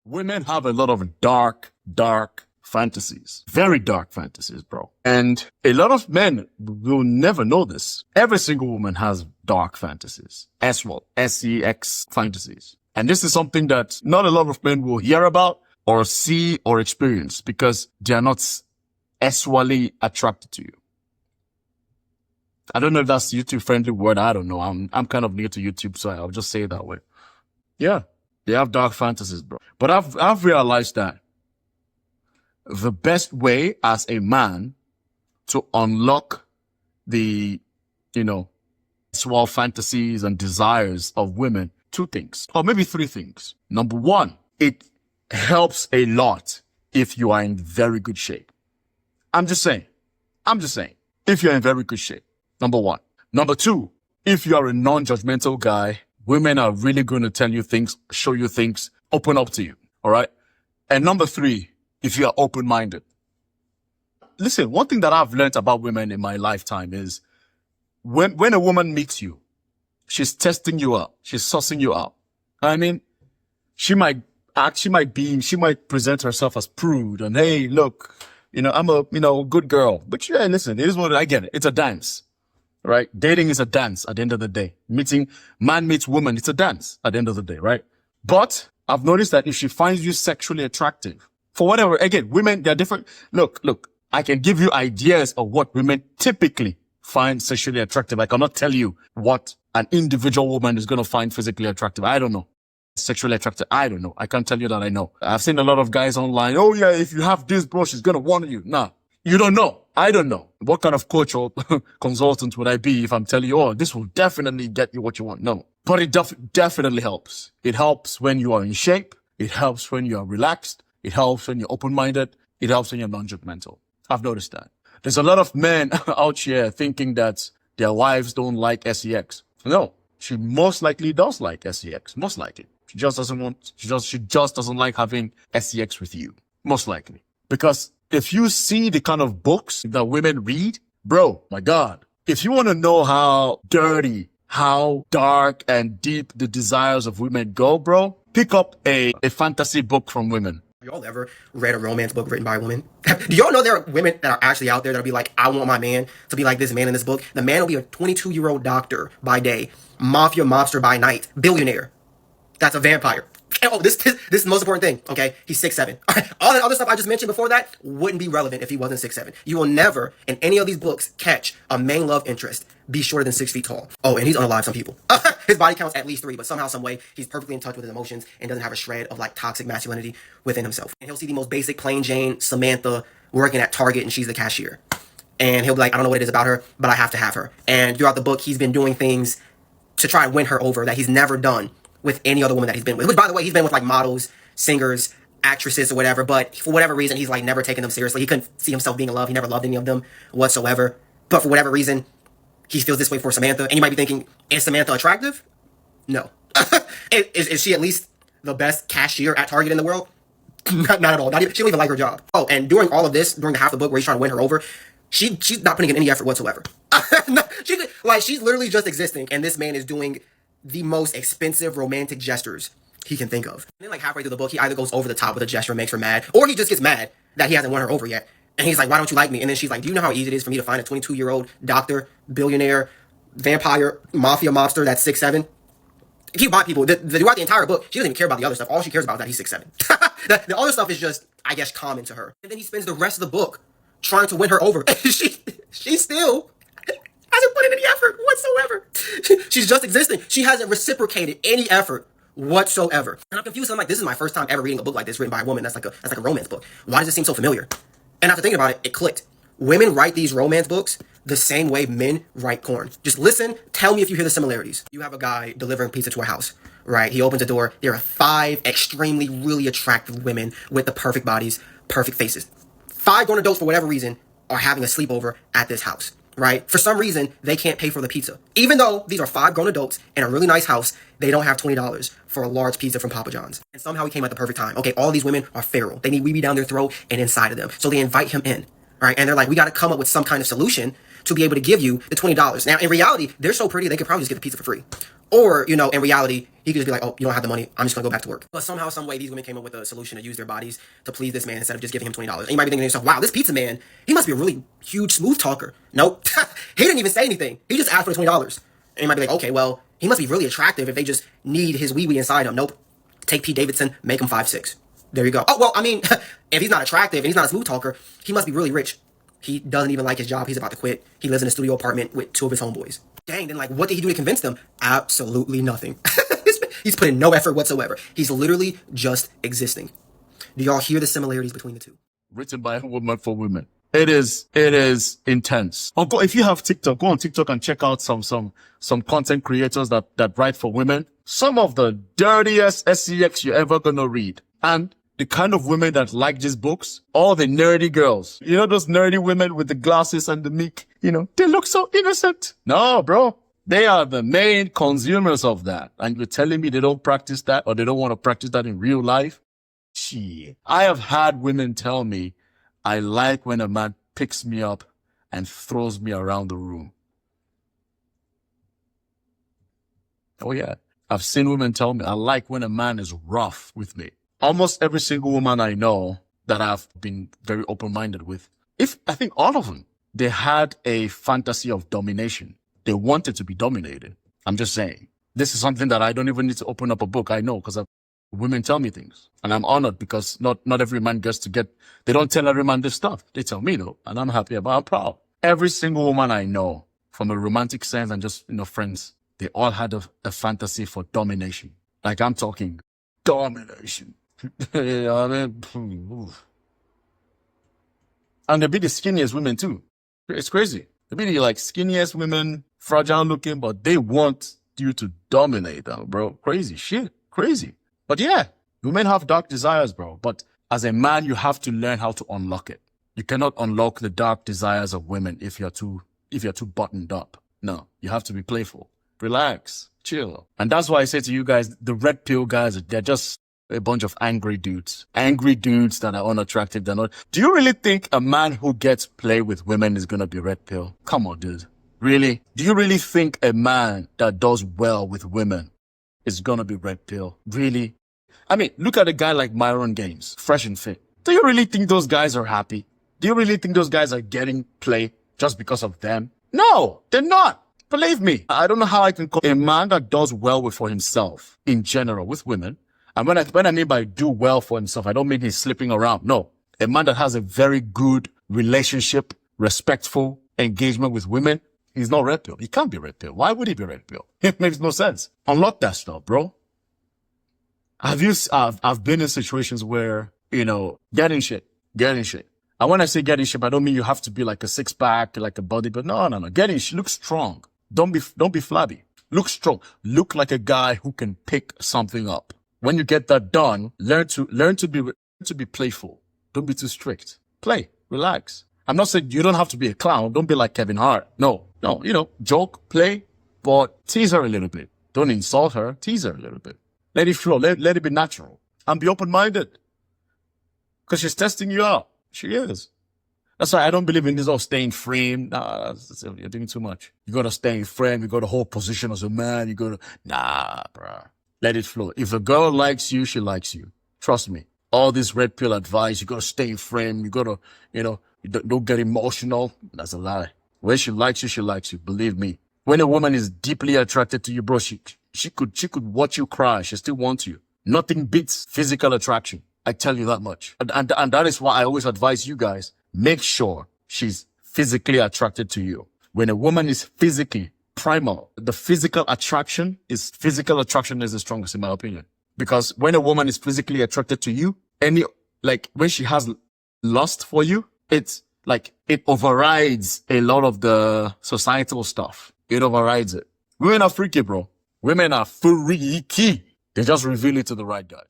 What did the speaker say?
Women have a lot of dark fantasies. Very dark fantasies, bro. And a lot of men will never know this. Every single woman has dark fantasies. As well. SEX fantasies. And this is something that not a lot of men will hear about or see or experience because they are not sexually attracted to you. I don't know if that's YouTube friendly word. I don't know. I'm kind of new to YouTube, so I'll just say it that way. Yeah. They have dark fantasies, bro. But I've realized that the best way as a man to unlock the, sexual fantasies and desires of women, two things, or maybe three things. Number one, it helps a lot if you are in very good shape. I'm just saying, if you're in very good shape, number one. Number two, if you are a non-judgmental guy, women are really going to tell you things, show you things, open up to you. All right. And number three, if you are open-minded. Listen, one thing that I've learned about women in my lifetime is when a woman meets you, she's testing you out. She's sussing you out. I mean, she might present herself as prude and, hey, look, I'm a, good girl. But yeah, listen, it is what I get it. It's a dance. Right? Dating is a dance at the end of the day. Man meets woman, it's a dance at the end of the day, right? But I've noticed that if she finds you sexually attractive, for whatever, again, women, they're different. Look, I can give you ideas of what women typically find sexually attractive. I cannot tell you what an individual woman is going to find physically attractive. I don't know. Sexually attractive. I don't know. I can't tell you that I know. I've seen a lot of guys online. Oh yeah, if you have this, bro, she's going to want you. Nah. You don't know. I don't know. What kind of coach or consultant would I be if I'm telling you, oh, this will definitely get you what you want? No. But it definitely helps. It helps when you are in shape. It helps when you are relaxed. It helps when you're open-minded. It helps when you're non-judgmental. I've noticed that. There's a lot of men out here thinking that their wives don't like sex. No. She most likely does like sex. Most likely. She just doesn't like having sex with you. Most likely. Because if you see the kind of books that women read, bro, my God, if you want to know how dirty, how dark and deep the desires of women go, bro, pick up a fantasy book from women. Y'all ever read a romance book written by a woman? Do y'all know there are women that are actually out there that'll be like, I want my man to be like this man in this book. The man will be a 22-year-old doctor by day, mafia mobster by night, billionaire. That's a vampire. Oh, this is the most important thing, okay? He's 6'7". All that other stuff I just mentioned before that wouldn't be relevant if he wasn't 6'7". You will never, in any of these books, catch a main love interest be shorter than 6 feet tall. Oh, and he's unalive some people. His body count's at least 3, but somehow, some way, he's perfectly in touch with his emotions and doesn't have a shred of, toxic masculinity within himself. And he'll see the most basic plain Jane Samantha working at Target and she's the cashier. And he'll be like, I don't know what it is about her, but I have to have her. And throughout the book, he's been doing things to try and win her over that he's never done with any other woman that he's been with. Which, by the way, he's been with models, singers, actresses, or whatever, but for whatever reason, he's never taken them seriously. He couldn't see himself being in love. He never loved any of them whatsoever. But for whatever reason, he feels this way for Samantha. And you might be thinking, is Samantha attractive? No. Is she at least the best cashier at Target in the world? Not at all. She don't even like her job. Oh, and during all of this, during the half of the book where he's trying to win her over, she's not putting in any effort whatsoever. She's literally just existing, and this man is doing the most expensive romantic gestures he can think of. And then halfway through the book, he either goes over the top with a gesture and makes her mad, or he just gets mad that he hasn't won her over yet. And he's like, why don't you like me? And then she's like, do you know how easy it is for me to find a 22-year-old doctor, billionaire, vampire, mafia mobster that's 6'7"? Keep by people. Throughout the entire book, she doesn't even care about the other stuff. All she cares about is that he's 6'7". The other stuff is just, I guess, common to her. And then he spends the rest of the book trying to win her over. she still hasn't put in any effort whatsoever. She's just existing. She hasn't reciprocated any effort whatsoever. And I'm confused. I'm like, this is my first time ever reading a book like this written by a woman. That's like a romance book. Why does it seem so familiar? And after thinking about it, it clicked. Women write these romance books the same way men write corn. Just listen. Tell me if you hear the similarities. You have a guy delivering pizza to a house, right? He opens the door. There are 5 extremely, really attractive women with the perfect bodies, perfect faces. 5 grown adults, for whatever reason, are having a sleepover at this house. Right? For some reason, they can't pay for the pizza. Even though these are 5 grown adults in a really nice house, they don't have $20 for a large pizza from Papa John's. And somehow he came at the perfect time. Okay, all these women are feral. They need weeby down their throat and inside of them. So they invite him in. Right? And they're like, we got to come up with some kind of solution to be able to give you the $20. Now, in reality, they're so pretty, they could probably just get the pizza for free. Or, you know, in reality, he could just be like, oh, you don't have the money, I'm just gonna go back to work. But somehow, some way, these women came up with a solution to use their bodies to please this man instead of just giving him $20. And you might be thinking to yourself, wow, this pizza man, he must be a really huge smooth talker. Nope. He didn't even say anything. He just asked for the $20. And you might be like, okay, well, he must be really attractive if they just need his wee-wee inside him. Nope. Take Pete Davidson, make him 5'6". There you go. Oh, well, I mean, if he's not attractive and he's not a smooth talker, he must be really rich. He doesn't even like his job. He's about to quit. He lives in a studio apartment with 2 of his homeboys. Dang, then like, what did he do to convince them? Absolutely nothing. He's put in no effort whatsoever. He's literally just existing. Do y'all hear the similarities between the two? Written by a woman for women. It is intense. Oh, if you have TikTok, go on TikTok and check out some content creators that write for women. Some of the dirtiest SEX you're ever gonna read. And the kind of women that like these books, all the nerdy girls. You know those nerdy women with the glasses and the meek, you know, they look so innocent. No, bro. They are the main consumers of that. And you're telling me they don't practice that or they don't want to practice that in real life? Shit. I have had women tell me, I like when a man picks me up and throws me around the room. Oh yeah. I've seen women tell me, I like when a man is rough with me. Almost every single woman I know that I've been very open-minded with, I think all of them, they had a fantasy of domination. They wanted to be dominated. I'm just saying. This is something that I don't even need to open up a book. I know because women tell me things. And I'm honored because not every man gets to they don't tell every man this stuff. They tell me though. And I'm happy about it. I'm proud. Every single woman I know from a romantic sense and just, you know, friends, they all had a fantasy for domination. Like I'm talking domination. You know what I mean? And they be the skinniest women too. It's crazy. They be the like skinniest women, fragile looking, but they want you to dominate them, bro. Crazy shit. Crazy. But yeah, women have dark desires, bro. But as a man, you have to learn how to unlock it. You cannot unlock the dark desires of women if you're too buttoned up. No, you have to be playful. Relax. Chill. And that's why I say to you guys, the red pill guys, they're just a bunch of angry dudes. Angry dudes that are unattractive. They're not. Do you really think a man who gets play with women is gonna be red pill? Come on, dude. Really? Do you really think a man that does well with women is gonna be red pill? Really? I mean, look at a guy like Myron Gaines, fresh and fit. Do you really think those guys are happy? Do you really think those guys are getting play just because of them? No, they're not. Believe me. I don't know how I can call a man that does well for himself in general with women. And when I mean by do well for himself, I don't mean he's slipping around. No. A man that has a very good relationship, respectful engagement with women, he's not red pill. He can't be red pill. Why would he be red pill? It makes no sense. Unlock that stuff, bro. I've been in situations where, you know, getting shit. And when I say getting shit, I don't mean you have to be like a 6-pack, like a body, but no. Getting shit. Look strong. Don't be flabby. Look strong. Look like a guy who can pick something up. When you get that done, learn to be playful. Don't be too strict. Play. Relax. I'm not saying you don't have to be a clown. Don't be like Kevin Hart. No, you know, joke, play, but tease her a little bit. Don't insult her. Tease her a little bit. Let it flow. Let it be natural. And be open-minded. Because she's testing you out. She is. That's why I don't believe in this of staying frame. Nah, you're doing too much. You gotta stay in frame. You gotta hold position as a man. Nah, bruh. Let it flow. If a girl likes you, she likes you. Trust me. All this red pill advice, you gotta stay in frame. You gotta, you know, don't get emotional. That's a lie. When she likes you, she likes you. Believe me. When a woman is deeply attracted to you, bro, she could watch you cry. She still wants you. Nothing beats physical attraction. I tell you that much. And that is why I always advise you guys, make sure she's physically attracted to you. When a woman is physically primal, the physical attraction is the strongest in my opinion. Because when a woman is physically attracted to you, when she has lust for you, it's like, it overrides a lot of the societal stuff. It overrides it. Women are freaky, bro. Women are freaky. They just reveal it to the right guys.